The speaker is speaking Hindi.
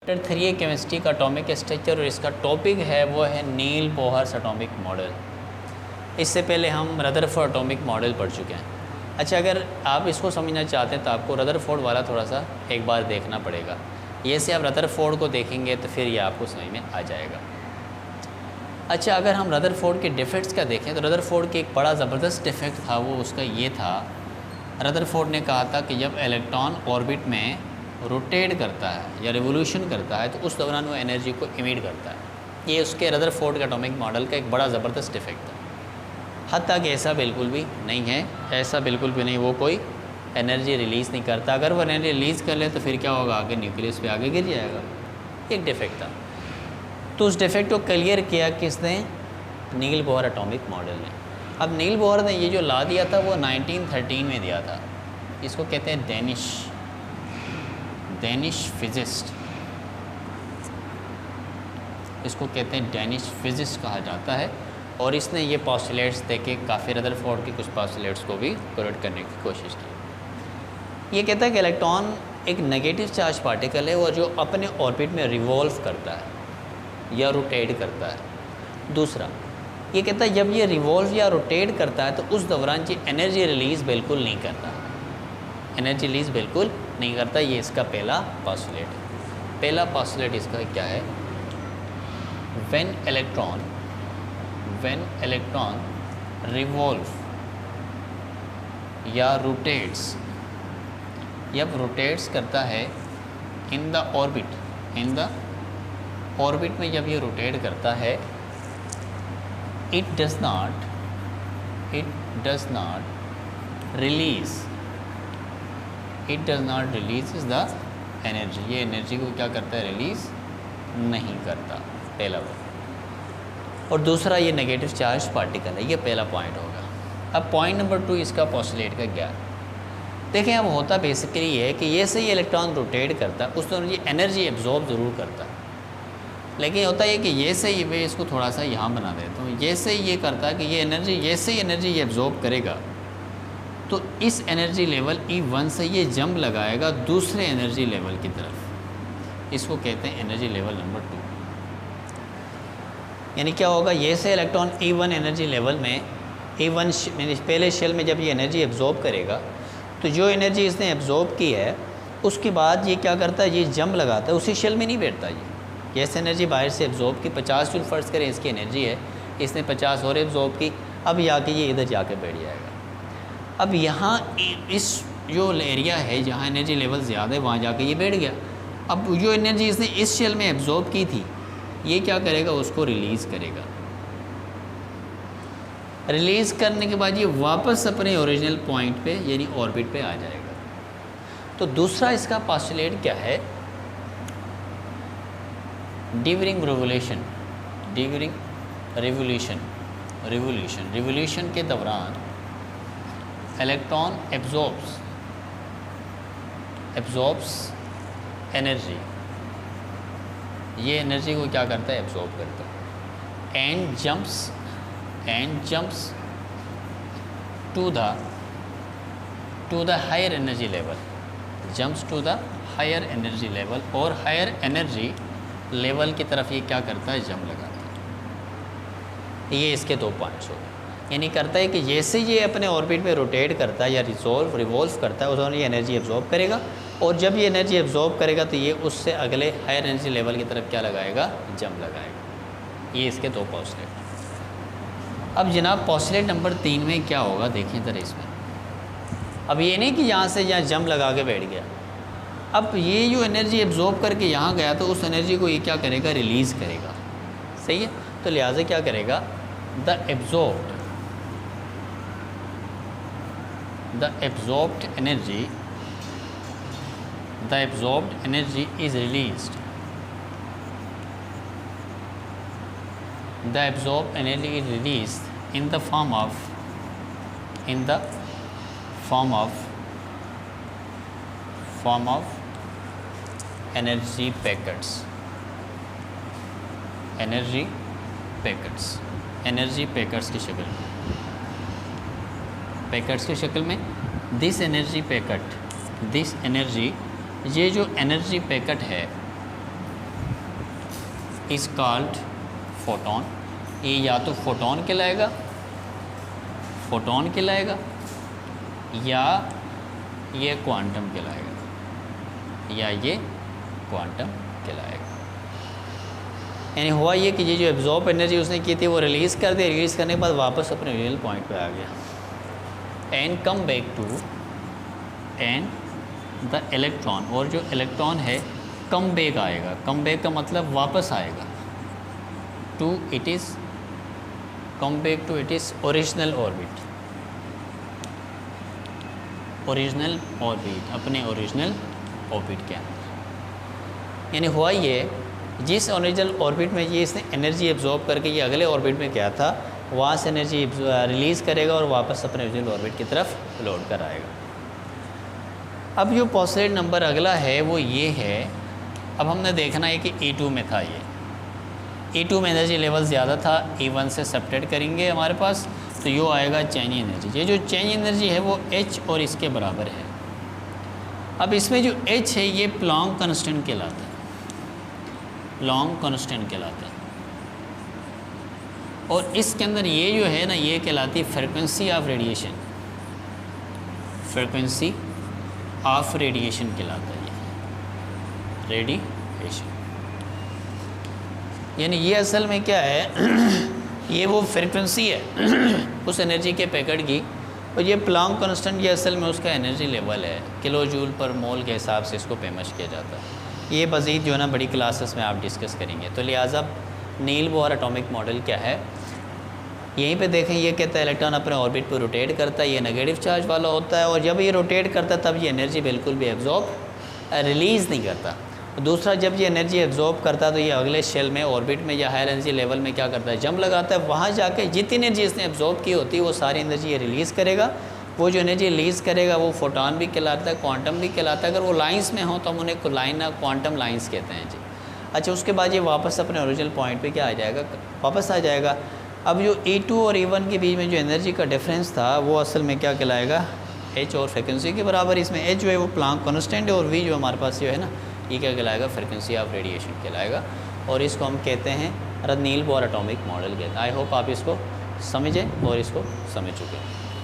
चैप्टर 3 है केमिस्ट्री का एटॉमिक स्ट्रक्चर और इसका टॉपिक है वो है नील बोहर्स एटॉमिक मॉडल। इससे पहले हम रदरफोर्ड एटॉमिक मॉडल पढ़ चुके हैं। अच्छा, अगर आप इसको समझना चाहते हैं तो आपको रदरफोर्ड वाला थोड़ा सा एक बार देखना पड़ेगा। ये से आप रदरफोर्ड को देखेंगे तो फिर ये आपको समझ में आ जाएगा। अच्छा, अगर हम रदरफोर्ड के डिफेक्ट्स का देखें तो रदरफोर्ड के एक बड़ा ज़बरदस्त डिफेक्ट था, वो उसका ये था, रदरफोर्ड ने कहा था कि जब इलेक्ट्रॉन ऑर्बिट में रोटेट करता है या रिवोल्यूशन करता है तो उस दौरान वो एनर्जी को इमिट करता है। ये उसके रदरफोर्ड के एटॉमिक मॉडल का एक बड़ा ज़बरदस्त डिफेक्ट है। हत्ता कि ऐसा बिल्कुल भी नहीं है, ऐसा बिल्कुल भी नहीं, वो कोई एनर्जी रिलीज़ नहीं करता। अगर वो एनर्जी रिलीज़ कर ले तो फिर क्या होगा, आगे न्यूक्लियस पे आगे गिर जाएगा। एक डिफेक्ट था, तो उस डिफेक्ट को क्लियर किया किसने? नील बोहर एटॉमिक मॉडल ने। अब नील बोहर ने ये जो ला दिया था वो 1913 में दिया था। इसको कहते हैं डेनिश फिजिस्ट, इसको कहते हैं डेनिश फिजिस्ट कहा जाता है। और इसने ये पॉस्टुलेट्स देके काफ़ी रदरफोर्ड के कुछ पॉस्टुलेट्स को भी करेक्ट करने की कोशिश की। ये कहता है कि इलेक्ट्रॉन एक नेगेटिव चार्ज पार्टिकल है वो जो अपने ऑर्बिट में रिवॉल्व करता है या रोटेट करता है। दूसरा, ये कहता है जब ये रिवॉल्व या रोटेट करता है तो उस दौरान ये एनर्जी रिलीज़ बिल्कुल नहीं करता, एनर्जी रिलीज़ बिल्कुल नहीं करता। ये इसका पहला पॉस्टुलेट है। पहला पॉस्टुलेट इसका क्या है? व्हेन इलेक्ट्रॉन रिवॉल्व या रोटेट्स, जब रोटेट्स करता है इन द ऑर्बिट में जब ये रोटेट करता है, it does not release the energy. ये एनर्जी को क्या करता है? रिलीज़ नहीं करता, पहला वो। और दूसरा, ये नेगेटिव चार्ज पार्टिकल है। ये पहला पॉइंट होगा। अब पॉइंट नंबर 2 इसका पॉस्टुलेट का क्या है? देखें, अब होता बेसिकली ये है कि ये से ये इलेक्ट्रॉन रोटेट करता है, उस दौरान ये एनर्जी एब्जॉर्ब ज़रूर करता है, लेकिन होता है कि ये से ये, मैं इसको थोड़ा सा यहाँ बना देता हूँ, ये से ये करता है कि ये एनर्जी, ये से एनर्जी ये एब्जॉर्ब करेगा तो इस एनर्जी लेवल E1 से ये जंप लगाएगा दूसरे एनर्जी लेवल की तरफ। इसको कहते हैं एनर्जी लेवल नंबर 2। यानी क्या होगा, ये से इलेक्ट्रॉन E1 एनर्जी लेवल में, E1 पहले शेल में जब ये एनर्जी एब्जॉर्ब करेगा तो जो एनर्जी इसने एब्जॉर्ब की है उसके बाद ये क्या करता है, ये जंप लगाता है, उसी शेल में नहीं बैठता। ये ऐसे एनर्जी बाहर से एब्जॉर्ब की 50 जूल फर्ज करें इसकी एनर्जी है, इसने 50 और एब्जॉर्ब की, अब जाके ये इधर जाके बैठ जाएगा। अब यहाँ इस जो एरिया है जहाँ एनर्जी लेवल ज़्यादा है वहाँ जाके ये बैठ गया। अब जो एनर्जी इसने इस शेल में एब्जॉर्ब की थी ये क्या करेगा, उसको रिलीज़ करेगा। रिलीज़ करने के बाद ये वापस अपने ओरिजिनल पॉइंट पे यानी ऑर्बिट पे आ जाएगा। तो दूसरा इसका पॉस्टुलेट क्या है? ड्यूरिंग रिवोल्यूशन के दौरान इलेक्ट्रॉन एब्जॉर्ब्स एनर्जी, ये एनर्जी को क्या करता है? एब्जॉर्ब करता है। And jumps to the higher energy level, और हायर एनर्जी लेवल की तरफ ये क्या करता है? जंप लगाता है। ये इसके 2 पॉइंट्स हो गए। यानी करता है कि जैसे ये अपने ऑर्बिट में रोटेट करता है या रिवॉल्व करता है उस दौरान ये एनर्जी एब्जॉर्ब करेगा, और जब ये एनर्जी एब्जॉर्ब करेगा तो ये उससे अगले हायर एनर्जी लेवल की तरफ क्या लगाएगा? जंप लगाएगा। ये इसके 2 पॉस्टुलेट। अब जनाब पॉस्टुलेट नंबर 3 में क्या होगा देखिए ज़रा इसमें। अब ये नहीं कि यहाँ से यहाँ जंप लगा के बैठ गया, अब ये जो एनर्जी एब्जॉर्ब करके यहाँ गया तो उस एनर्जी को ये क्या करेगा? रिलीज़ करेगा। सही है, तो लिहाजा क्या करेगा? The absorbed energy is released. The absorbed energy is released in the form of energy packets, की शक्ल में, पैकेट्स की शक्ल में। दिस एनर्जी, ये जो एनर्जी पैकेट है इज़ कॉल्ड फोटोन। ये या तो फोटोन कहलाएगा, या ये क्वांटम कहलाएगा, यानी हुआ ये कि ये जो एब्जॉर्ब एनर्जी उसने की थी वो रिलीज़ कर दी, रिलीज़ करने के बाद वापस अपने ओरिजिनल पॉइंट पे आ गया and come back to and the electron. और जो इलेक्ट्रॉन है कम बैक आएगा, कम बैक का मतलब वापस आएगा to its come back to its original orbit, अपने ओरिजिनल ऑर्बिट के अंदर। यानी हुआ ये, जिस ओरिजिनल ऑर्बिट में ये इसने एनर्जी एब्जॉर्ब करके ये अगले ऑर्बिट में गया था, वहाँ से एनर्जी रिलीज़ करेगा और वापस अपने ओरिजिनल ऑर्बिट की तरफ लौट कर आएगा। अब जो पॉस्टुलेट नंबर अगला है वो ये है, अब हमने देखना है कि E2 में था ये, E2 में एनर्जी लेवल ज़्यादा था, E1 से सब्ट्रैक्ट करेंगे हमारे पास तो ये आएगा चेंज एनर्जी। ये जो चेंज एनर्जी है वो H और इसके बराबर है। अब इसमें जो H है ये प्लॉन्क कांस्टेंट कहलाता है, और इसके अंदर ये जो है ना ये कहलाती है फ्रीक्वेंसी ऑफ रेडिएशन, कहलाता है ये रेडिएशन। यानी ये असल में क्या है ये वो फ्रीक्वेंसी है उस एनर्जी के पैकेट की, और ये प्लॉन्क कांस्टेंट ये असल में उसका एनर्जी लेवल है, किलो जूल पर मोल के हिसाब से इसको पेमश किया जाता है। ये मज़ीद जो है ना बड़ी क्लासेस में आप डिस्कस करेंगे। तो लिहाजा नील बोहर एटॉमिक मॉडल क्या है, यहीं पे देखें ये कहता है इलेक्ट्रॉन अपने ऑर्बिट पर रोटेट करता है, ये नेगेटिव चार्ज वाला होता है, और जब ये रोटेट करता है तब ये एनर्जी बिल्कुल भी एब्जॉर्ब रिलीज़ नहीं करता। दूसरा, जब ये एनर्जी एब्जॉर्ब करता है तो ये अगले शेल में ऑर्बिट में या हायर एनर्जी लेवल में क्या करता है, जंप लगाता है, वहाँ जाके जितनी एनर्जी इसने एब्जॉर्ब की होती है वो सारी एनर्जी ये रिलीज़ करेगा। वो जो एनर्जी रिलीज़ करेगा वो फोटोन भी कहलाता है, क्वांटम भी कहलाता है। अगर वो लाइंस में हो तो हम उन्हें क्वांटम लाइंस कहते हैं जी। अच्छा, उसके बाद ये वापस अपने ओरिजिनल पॉइंट पे क्या आ जाएगा, वापस आ जाएगा। अब जो E2 और E1 के बीच में जो एनर्जी का डिफरेंस था वो असल में क्या कहलाएगा, H और फ्रिक्वेंसी के बराबर। इसमें H जो है वो प्लॉन्क कांस्टेंट है, और V जो हमारे पास जो है ना ये क्या कहलाएगा, फ्रिक्वेंसी ऑफ रेडिएशन कहलाएगा, और इसको हम कहते हैं नील बोहर एटॉमिक मॉडल कहते हैं। आई होप आप इसको समझें और इसको समझ चुके हैं।